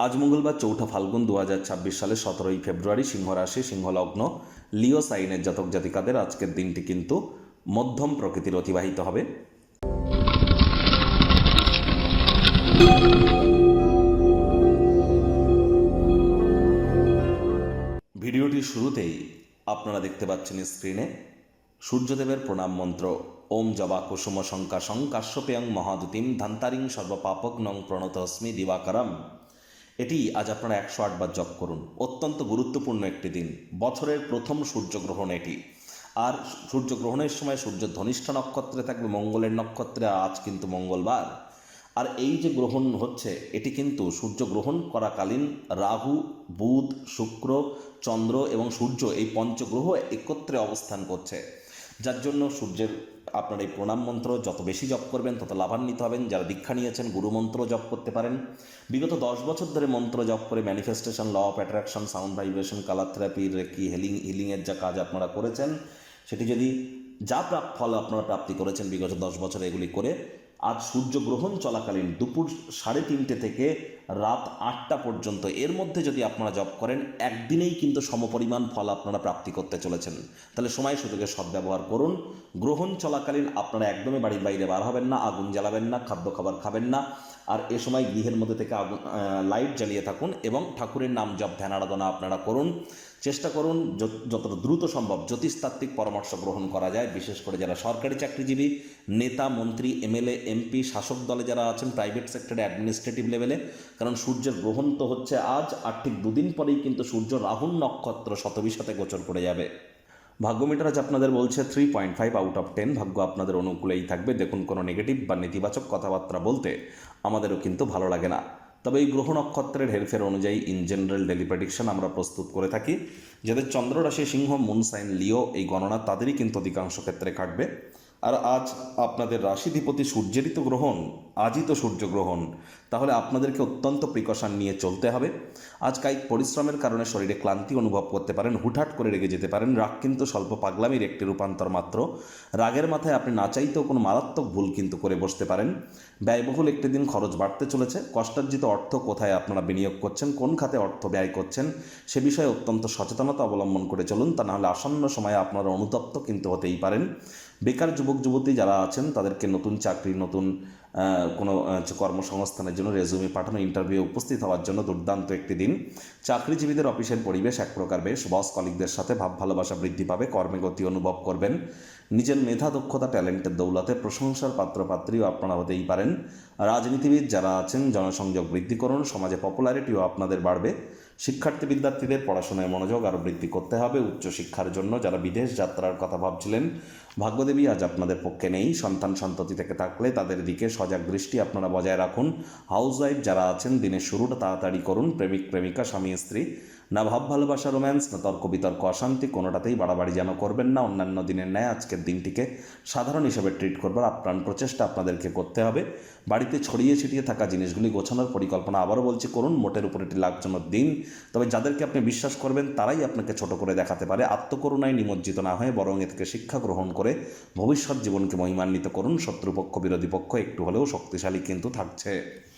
আজ মঙ্গলবার ৪ঠা ফাল্গুন ২০২৬ সালের ১৭ই ফেব্রুয়ারি, সিংহ রাশি, সিংহ লগ্ন, লিও সাইনের জাতক জাতিকাদের আজকের দিনটি কিন্তু মধ্যম প্রকৃতির অতিবাহিত হবে। ভিডিওটির শুরুতেই আপনারা দেখতে পাচ্ছেন স্ক্রিনে সূর্যদেবের প্রণাম মন্ত্র ওম জবা কুসুম শঙ্কাশং কাশ্যপেয়ং মহাদুতিম ধান্তারিং সর্বপাপক নং প্রণতস্মি দিবাকরম। এটি আজ আপনারা ১০৮ বার জপ করুন। অত্যন্ত গুরুত্বপূর্ণ একটি দিন, বছরের প্রথম সূর্যগ্রহণ এটি। আর সূর্যগ্রহণের সময় সূর্য ধনিষ্ঠা নক্ষত্রে থাকবে, মঙ্গলের নক্ষত্রে। আজ কিন্তু মঙ্গলবার। আর এই যে গ্রহণ হচ্ছে, এটি কিন্তু সূর্যগ্রহণ করাকালীন রাহু, বুধ, শুক্র, চন্দ্র এবং সূর্য এই পঞ্চগ্রহ একত্রে অবস্থান করছে, যার জন্য সূর্যের আপনার এই প্রণাম মন্ত্র যত বেশি জপ করবেন তত লাভান্বিত হবেন। যারা দীক্ষা নিয়েছেন গুরু মন্ত্র জপ করতে পারেন। বিগত ১০ বছর ধরে মন্ত্র জপ করে manifestation, law of attraction, sound vibration, colour therapy, reiki, হিলিংয়ের যা কাজ আপনারা করেছেন, সেটি যদি যা ফল আপনারা প্রাপ্তি করেছেন বিগত ১০ বছর এগুলি করে, আজ সূর্যগ্রহণ চলাকালীন দুপুর 3:30 থেকে রাত 8টা পর্যন্ত এর মধ্যে যদি আপনারা জপ করেন, একদিনেই কিন্তু সমপরিমাণ ফল আপনারা প্রাপ্তি করতে চলেছেন। তাহলে সময় সুযোগের সদ্ব্যবহার করুন। গ্রহণ চলাকালীন আপনারা একদমই বাড়ির বাইরে বার হবেন না, আগুন জ্বালাবেন না, খাদ্য খাবার খাবেন না। আর এ সময় গৃহের মধ্যে থেকে লাইট জ্বালিয়ে থাকুন এবং ঠাকুরের নাম জপ, ধ্যান, আরাধনা আপনারা করুন। চেষ্টা করুন যতটা দ্রুত সম্ভব জ্যোতিষতাত্ত্বিক পরামর্শ গ্রহণ করা যায়। বিশেষ করে যারা সরকারি চাকরিজীবী, নেতা, মন্ত্রী, এমএলএ, এমপি, শাসক দলে যারা আছেন, প্রাইভেট সেক্টরে, অ্যাডমিনিস্ট্রেটিভ লেভেলে। কারণ সূর্যের গ্রহণ তো হচ্ছে আজ, আর ঠিক দুদিন পরেই কিন্তু সূর্য রাহুর নক্ষত্র শতবিশাতে গোচর করে যাবে। ভাগ্য মিটার আজ আপনাদের বলছে 3.5 আউট অফ 10। ভাগ্য আপনাদের অনুকূলেই থাকবে। দেখুন, কোনো নেগেটিভ বা নেতিবাচক কথাবার্তা বলতে আমাদেরও কিন্তু ভালো লাগে না। তবে এই গ্রহ নক্ষত্রের হেরফের অনুযায়ী ইন জেনারেল ডেলি প্রেডিকশন আমরা প্রস্তুত করে থাকি। যাদের চন্দ্র রাশি সিংহ, মুন সাইন লিও, এই গণনা তাদেরই কিন্তু অধিকাংশ ক্ষেত্রে কাটবে। আর আজ আপনাদের রাশিধিপতি সূর্যেরই তো গ্রহণ, আজই তো সূর্যগ্রহণ। তাহলে আপনাদেরকে অত্যন্ত প্রিকশন নিয়ে চলতে হবে। আজ কায়িক পরিশ্রমের কারণে শরীরে ক্লান্তি অনুভব করতে পারেন, হুটহাট করে রেগে যেতে পারেন। রাগ কিন্তু স্বল্প পাগলামির একটি রূপান্তর মাত্র। রাগের মাথায় আপনি না চাইতেও কোনো মারাত্মক ভুল কিন্তু করে বসতে পারেন। ব্যয়বহুল একটি দিন, খরচ বাড়তে চলেছে। কষ্টার্জিত অর্থ কোথায় আপনারা বিনিয়োগ করছেন, কোন খাতে অর্থ ব্যয় করছেন, সে বিষয়ে অত্যন্ত সচেতনতা অবলম্বন করে চলুন। তা নাহলে আসন্ন সময়ে আপনারা অনুতপ্ত কিন্তু হতেই পারেন। বেকার যুবক যুবতী যারা আছেন তাদেরকে নতুন চাকরি, নতুন কোনো কর্মসংস্থানের জন্য রেজুমে পাঠানো, ইন্টারভিউ উপস্থিত হওয়ার জন্য দুর্দান্ত একটি দিন। চাকরিজীবীদের অফিসের পরিবেশ এক প্রকার বেশ। বস কলিগদের সাথে ভাব ভালোবাসা বৃদ্ধি পাবে, কর্মে গতি অনুভব করবেন। নিজের মেধা, দক্ষতা, ট্যালেন্টের দৌলতে প্রশংসার পাত্রপাত্রীও আপনারা হতেই পারেন। রাজনীতিবিদ যারা আছেন জনসংযোগ বৃদ্ধি করুন, সমাজে পপুলারিটিও আপনাদের বাড়বে। শিক্ষার্থী বিদ্যার্থীদের পড়াশোনায় মনোযোগ আরও বৃদ্ধি করতে হবে। উচ্চশিক্ষার জন্য যারা বিদেশ যাত্রার কথা ভাবছিলেন, ভাগ্যদেবী আজ আপনাদের পক্ষে নেই। সন্তান সন্ততি থেকে থাকলে তাদের দিকে সজাগ দৃষ্টি আপনারা বজায় রাখুন। হাউসওয়াইফ যারা আছেন, দিনের শুরুটা তাড়াতাড়ি করুন। প্রেমিক প্রেমিকা, স্বামী স্ত্রী, না ভাব ভালোবাসা, রোম্যান্স, না তর্ক বিতর্ক, অশান্তি, কোনোটাতেই বাড়াবাড়ি যেন করবেন না। অন্যান্য দিনের ন্যায় আজকের দিনটিকে সাধারণ হিসেবে ট্রিট করবার আপ্রাণ প্রচেষ্টা আপনাদেরকে করতে হবে। বাড়িতে ছড়িয়ে ছিটিয়ে থাকা জিনিসগুলি গোছানোর পরিকল্পনা, আবারও বলছি, করুন। মোটের উপর এটি লাভজনক দিন। তবে যাদেরকে আপনি বিশ্বাস করবেন তারাই আপনাকে ছোট করে দেখাতে পারে। আত্মকরুণায় নিমজ্জিত না হয়ে বরং এ থেকে শিক্ষা গ্রহণ করে ভবিষ্যৎ জীবনকে মহিমান্বিত করুন। শত্রুপক্ষ, বিরোধী পক্ষ একটু হলেও শক্তিশালী কিন্তু থাকছে।